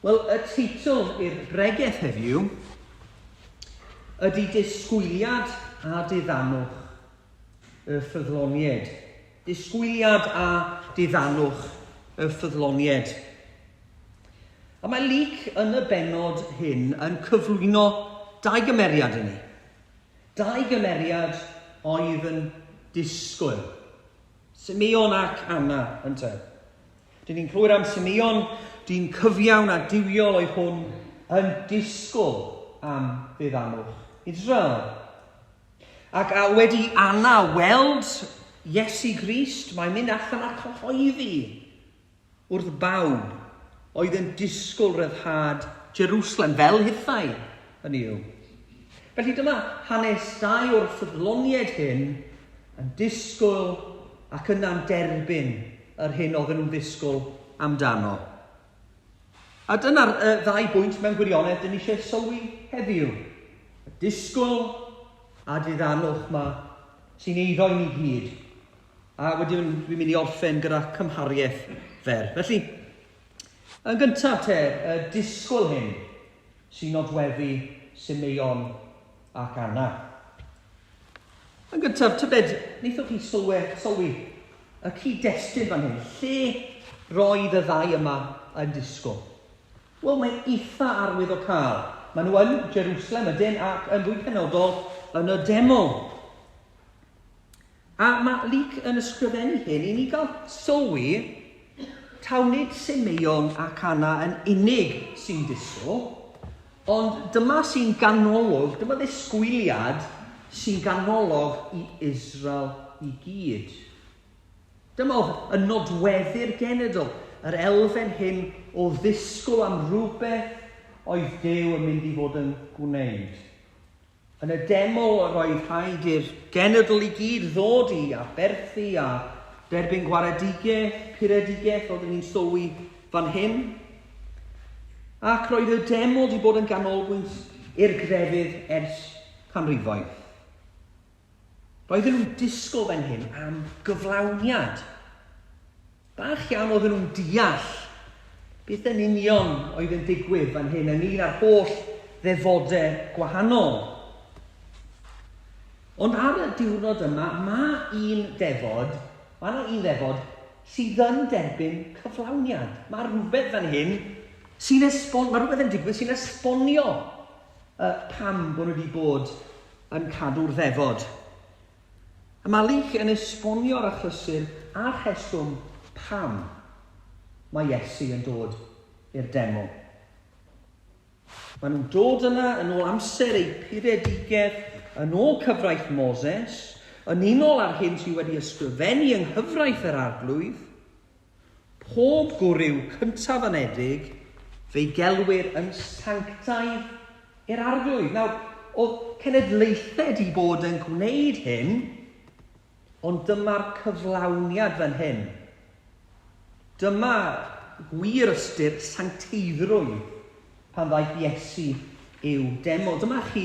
Wel, y teitl i'r Pregeth heddiw ydy Disgwyliad a diddanwch y ffyddloniaid. Disgwyliad a diddanwch y ffyddloniaid. A mae Luc yn y bennod hyn yn cyflwyno dau gymeriad i ni. Dau gymeriad oedd yn disgwyl. Simeon ac Anna yn te. Dyn ni'n clywed am Simeon, dyn cyfiawn a diwiol oedd hwn yn disgwyl am diddanwch Israel. Ac a wedi Anna weld Iesu Grist, mae'n mynd allan a cyhoeddi wrth bawb oedd yn disgwyl ryddhad Jerusalem fel hithau hynny yw. Felly dyma hanes dau o'r ffyddloniaid hyn yn disgwyl ac yna'n derbyn yr hyn oedd nhw'n disgwyl amdano. A dyna'r ddau bwynt mewn gwirionedd dyn ni eisiau sylwi heddiw. Y disgwyl a diddanwch yma sy'n eiddo i ni gyd. A wedyn dwi'n mynd i orffen gyda cymhariaeth fer. Felly, yn gyntaf y disgwyl hyn sy'n nodweddu Simeon ac Anna. Yn gyntaf, tybed, wnaethoch chi sylwi y cyd-destun fan hyn. Lle roedd y ddau yma yn disgwyl? Wel, mae'n eitha arwydd o cael. Maen nhw yn Jerusalem ydyn ac yn fwy penodol yn y deml. A mae Luc yn ysgrifennu hyn i ni gael sylwi taw nid Simeon ac Anna yn unig sy'n disgwyl, ond dyma sy'n ganolog, dyma ddisgwyliad sy'n ganolog i Israel i gyd. Dyma oedd y nodweddu'r genedl, yr elfen hyn o ddisgwyl am rhywbeth oedd Duw yn mynd i fod yn gwneud. Yn y deml roedd rhaid i'r genedl i gyd ddod i a berthu a derbyn gwaredigaeth, puredigaeth, oedden ni'n sylwi fan hyn. Ac roedd y deml wedi bod yn ganolbwynt i'r grefydd ers canrifoedd. Roedden nhw'n disgwyl fan hyn am gyflawniad. Bach iawn oedden nhw'n deall beth yn union oedd yn digwydd fan hyn yn un ar holl ddefodau gwahanol. Ond ar y diwrnod yma, mae un ddefod sydd yn derbyn cyflawniad. Mae rhywbeth fan hyn mae rhywbeth yn digwydd sy'n esbonio pam bod nhw wedi bod yn cadw'r ddefod. A mae Luc yn esbonio'r achlysur a'r rheswm pam mae Iesu yn dod i'r deml. Maen nhw'n dod yna yn ôl amser eu puredigaeth, yn ôl cyfraith Moses, yn unol ar hyn sydd wedi ysgrifennu yng nghyfraith yr arglwydd, pob gwryw cyntaf anedig fe'i gelwir yn sanctaidd i'r arglwydd. Nawr, oedd cenedlaethau wedi bod yn gwneud hyn, ond dyma'r cyflawniad fan hyn. Dyma gwir ystyr sancteiddrwydd pan ddaeth Iesu i'w deml. Dyma chi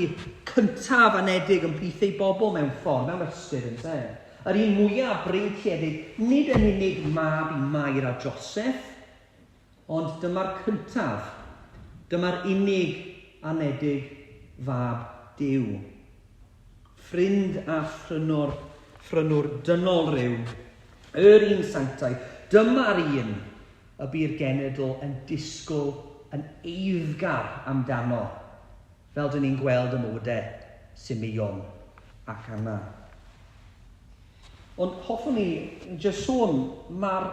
cyntaf anedig yn pith ei bobl mewn ffordd, mewn ystyr yn te. Yr un mwyaf breintiedig, nid yn unig mab i Mair a Joseph, ond dyma'r cyntaf, dyma'r unig anedig fab Duw. Ffrind a ffrynwr dynol ryw, yr un sanctaidd, dyma'r un y by'r genedl yn disgwyl yn eiddgar amdano, fel dyn ni'n gweld y mywydau Simeon ac Anna. Ond hoffwn ni jyst sôn, mae'r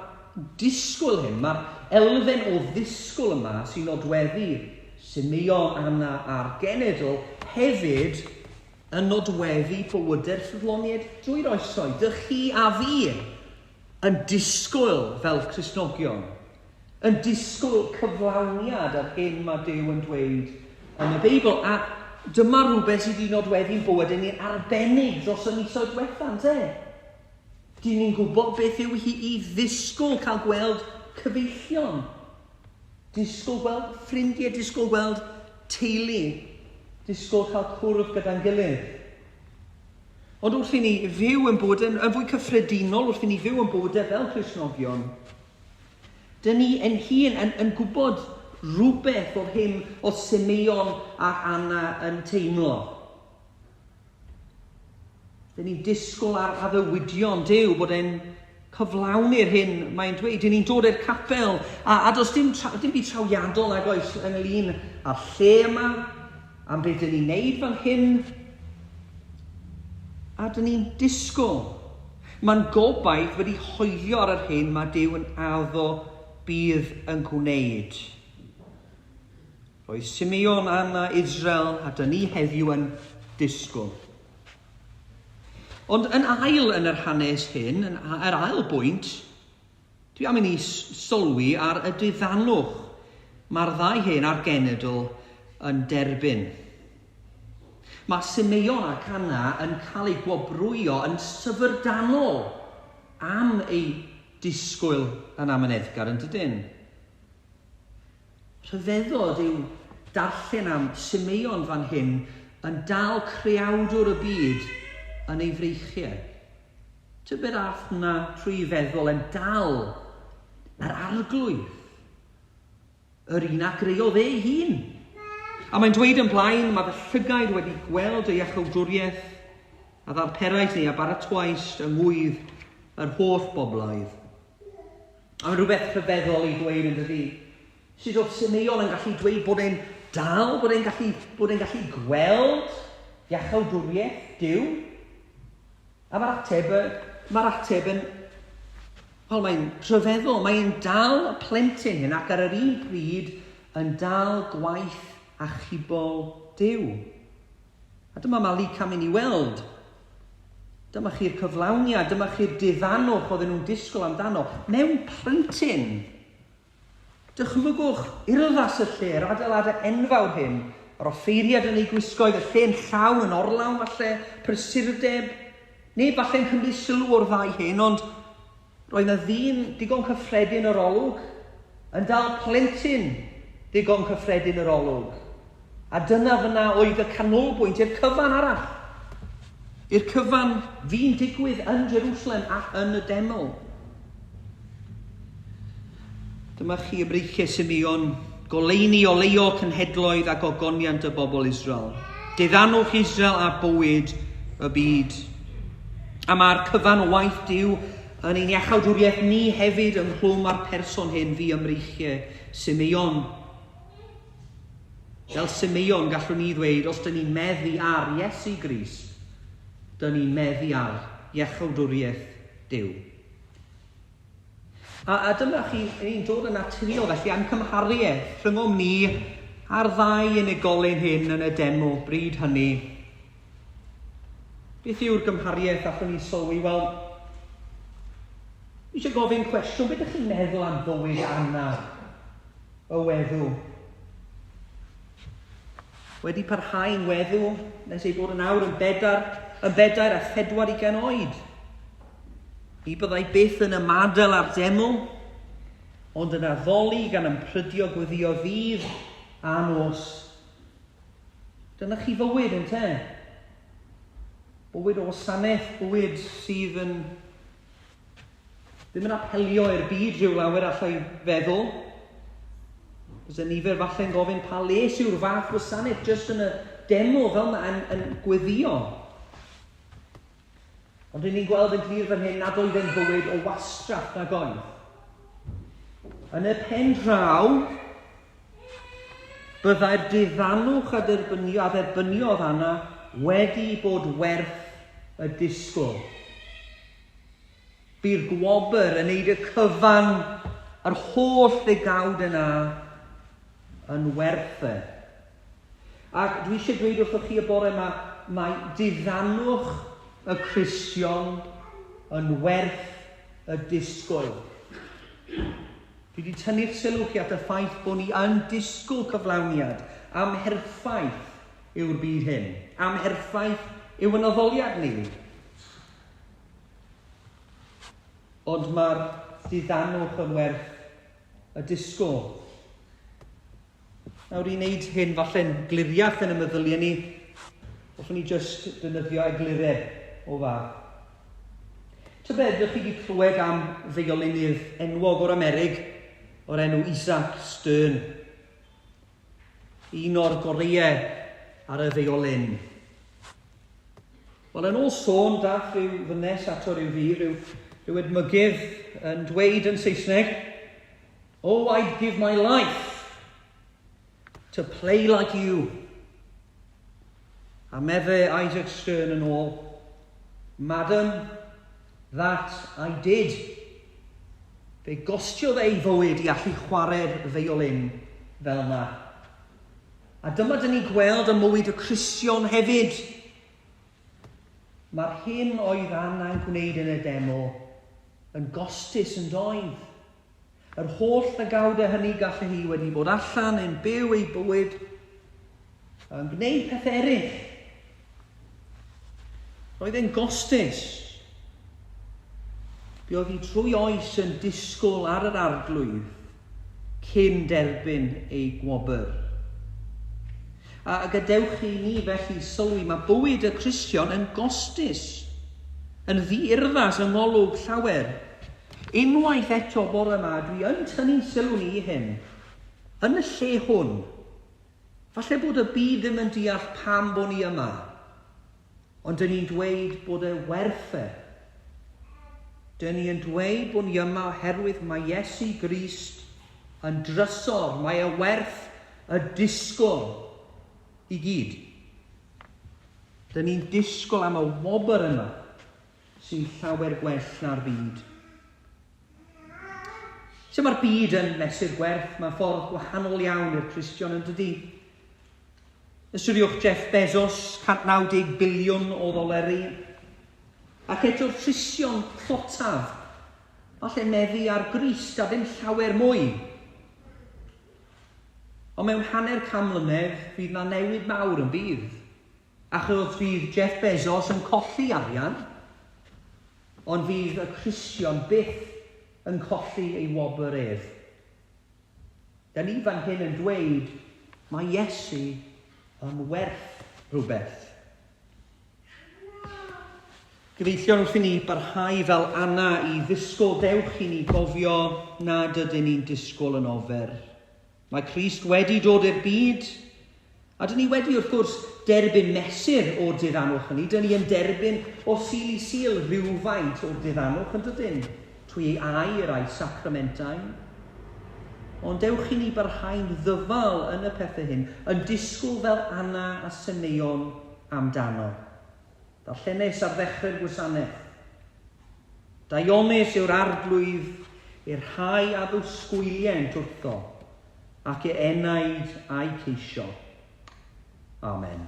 disgwyl hyn, mae'r elfen o ddisgwyl yma sy'n nodweddu Simeon, Anna a'r genedl hefyd yn nodweddu bywydau'r ffyddloniaid drwy'r oesoedd. Dych chi a fi yn disgwyl fel Cristnogion, yn disgwyl cyflawniad ar hyn mae Duw yn dweud yn y Beibl. A dyma rhywbeth sydd wedi nodweddu'n bywyd yn arbennig dros y misoedd diwethaf, te. Dyn ni'n gwybod beth yw hi i ddisgwyl cael gweld cyfeillion. Disgwyl gweld ffrindiau, disgwyl gweld teulu, disgwyl cael cwrdd gyda'n gilydd. Ond wrth i ni fyw yn bywyd yn fwy cyffredinol, wrth i ni fyw yn bywyd fel Cristnogion, dyn ni yn hun yn gwybod rhywbeth o'r hyn o Simeon ac Anna yn teimlo. Dyn ni'n disgwyl ar addewidion Duw bod e'n cyflawni'r hyn mae'n dweud. Dyn ni'n dod i'r capel a does dim byd trawiadol nag oes ynglyn â'r lle yma, am beth dyn ni'n neud fan hyn. A dyn ni'n disgwyl. Mae'n gobaith wedi hoelio ar yr hyn mae Duw yn addo bydd yn gwneud. Roedd Simeon, Anna, Israel a dyn ni heddiw yn disgwyl. Ond yn ail yn yr hanes hyn, yr ail bwynt, dwi am i ni sylwi ar y diddanwch mae'r ddau hyn a'r genedl yn derbyn. Mae Simeon ac Anna yn cael eu gwobrwyo yn syfrdanol am ei disgwyl yn amyneddgar yn dydyn. Rhyfeddod yw darllen am Simeon fan hyn yn dal creawdwr y byd yn ei freichiau. Tybed ath hwnna trwy feddwl yn dal yr arglwydd, yr un a greodd ei hun. A mae'n dweud yn blaen, mae fy llygaid wedi gweld ei achawdwriaeth a ddarperaeth ni a baratoes yng ngwydd yr holl boblaidd. A mae'n rhywbeth rhyfeddol i dweud yn dydi. Sut oedd Simeon yn gallu dweud bod e'n dal, bod e'n gallu gweld iachawdwriaeth Duw? A mae'r ateb yn, wel mae'n rhyfeddol, mae'n dal y plentyn hyn ac ar yr un pryd yn dal gwaith achubol Duw. A dyma mae Luc am i ni weld. Dyma chi'r cyflawniad, dyma chi'r diddanwch oedden nhw'n disgwyl amdano. Mewn plentyn, dychmygwch urddas y lle, yr adeiladau enfawr hyn, yr offeiriad yn ei gwisgoedd, y lle'n llawn yn orlawn falle, prysurdeb, neu falle'n cymryd sylw o'r ddau hyn, ond roedd yna ddyn digon cyffredin yr olwg yn dal plentyn digon cyffredin yr olwg. A dyna fyna oedd y canolbwynt i'r cyfan arall. I'r cyfan fi'n digwydd yn Jerusalem ac yn y deml. Dyma chi y breichiau Simeon, goleini o leio cynhedloedd a gogoniant y bobl Israel. Diddanwch Israel a bywyd y byd. A mae'r cyfan o waith Duw yn ein iachawdwriaeth ni hefyd ynghlwm â'r person hyn fi ymreichiau Simeon. Fel Simeon gallwn ni ddweud, os dyn ni'n meddu ar Iesu Grist, dyn ni'n meddu ar iachawdwriaeth Duw. A dyma chi, ni'n dod yn naturiol felly am cymhariaeth rhyngom ni a'r ddau unigolyn hyn yn y deml bryd hynny. Beth yw'r gymhariaeth allwn ni sylwi? Wel, ni eisiau gofyn cwestiwn, beth ydych chi'n meddwl am bywyd Anna y weddw? Wedi parhau'n weddw, nes ei bod yn awr yn bedair a 24 oed. Ni byddai byth yn ymadel ar deml, ond yn addoli gan ymprydio gwyddio ddydd a nos. Dyna chi fywyd yn te? Bywyd o wasanaeth, bywyd sydd yn ddim yn apelio i'r byd rhyw lawer allai feddwl. Oes y nifer falle'n gofyn pa les yw'r fath wasanaeth jyst yn y deml fel yna yn gweddio. Ond rydyn ni'n gweld yn glir fan hyn nad oedd e'n bywyd o wastraff nag oedd. Yn y pen draw, byddai'r diddanwch a dderbyniodd Anna wedi bod werth y disgwyl. By'r gwobr yn neud y cyfan yr holl ddegawd yna yn werth e. Ac dwi eisiau dweud wrthoch chi y bore yma, mae diddanwch y Cristion yn werth y disgwyl. Dwi wedi tynnu'ch sylw chi at y ffaith bod ni yn disgwyl cyflawniad am herffaith yw'r byd hyn. Am herffaith yw yn addoliad ni. Ond mae'r diddanwch yn werth y disgwyl. Nawr i wneud hyn falle'n gliriach yn y meddyliau ni, hoffwn ni jyst defnyddio eglureb o fath. Tybed, ydych chi wedi clywed am ddeuolinydd enwog o'r Amerig o'r enw Isaac Stern. un o'r gorau ar y ddeolyn. Wel, yn ôl sôn, dath rhyw ddynes ato rhyw fi, rhyw edmygydd yn dweud yn Saesneg, "Oh, I'd give my life to play like you." A medde Isaac Stern yn ôl, "Madam, that I did." Fe gostiodd ei fywyd i allu chwarae'r ddeolyn fel yna. A dyma dyn ni gweld y mywyd y Cristion hefyd. Mae'r hyn oedd Anna'n gwneud yn y demo yn gostus yn doedd. Yr holl ddegawdau hynny gallai hi wedi bod allan yn byw ei bywyd yn gwneud peth eraill. Roedd e'n gostus. Bu oedd hi trwy oes yn disgwyl ar yr arglwydd cyn derbyn ei gwobr. A gadewch i ni felly sylwi, mae bywyd y Cristion yn gostus, yn ddi-urddas yng ngolwg llawer. Unwaith eto bore yma, dwi yn tynnu sylw ni i hyn. Yn y lle hwn, falle bod y byd ddim yn deall pam bod ni yma, ond dyn ni'n dweud bod y werth e. Dyn ni'n dweud bod ni yma oherwydd mae Iesu Grist yn drysor, mae y werth y disgwyl i gyd. Dyn ni'n disgwyl am y wobr yma sy'n llawer gwell na'r byd. So mae'r byd yn mesur gwerth, mae'n ffordd gwahanol iawn i'r Cristion yn dydy. Ystyriwch Jeff Bezos, 190 biliwn o ddoleri. Ac eto'r Cristion clotaf, falle meddu ar Grist a ddim llawer mwy. Ond mewn hanner can mlynedd, fydd na newid mawr yn bydd. Achos fydd Jeff Bezos yn colli arian, ond fydd y Cristion byth yn colli ei wobr ef. Da ni fan hyn yn dweud, mae Iesu yn werth rhywbeth. Gyfeillion wrth i ni barhau fel Anna i ddisgwyl, dewch i ni gofio nad ydyn ni'n disgwyl yn ofer. Mae Crist wedi dod i'r byd, a dyn ni wedi wrth gwrs derbyn mesur o'r diddanwch hynny. Dyn ni yn derbyn o sil i sil rhywfaint o'r diddanwch yn dydyn, trwy ei air a'i sacramentau. Ond dewch i ni barhau'n ddyfal yn y pethau hyn, yn disgwyl fel Anna a Simeon amdano. Darllenes ar ddechrau'r wasanaeth. Daiones yw'r arglwydd i'r rhai a ddysgwyliant wrtho, ac e enaid a'i ceisio. Amen.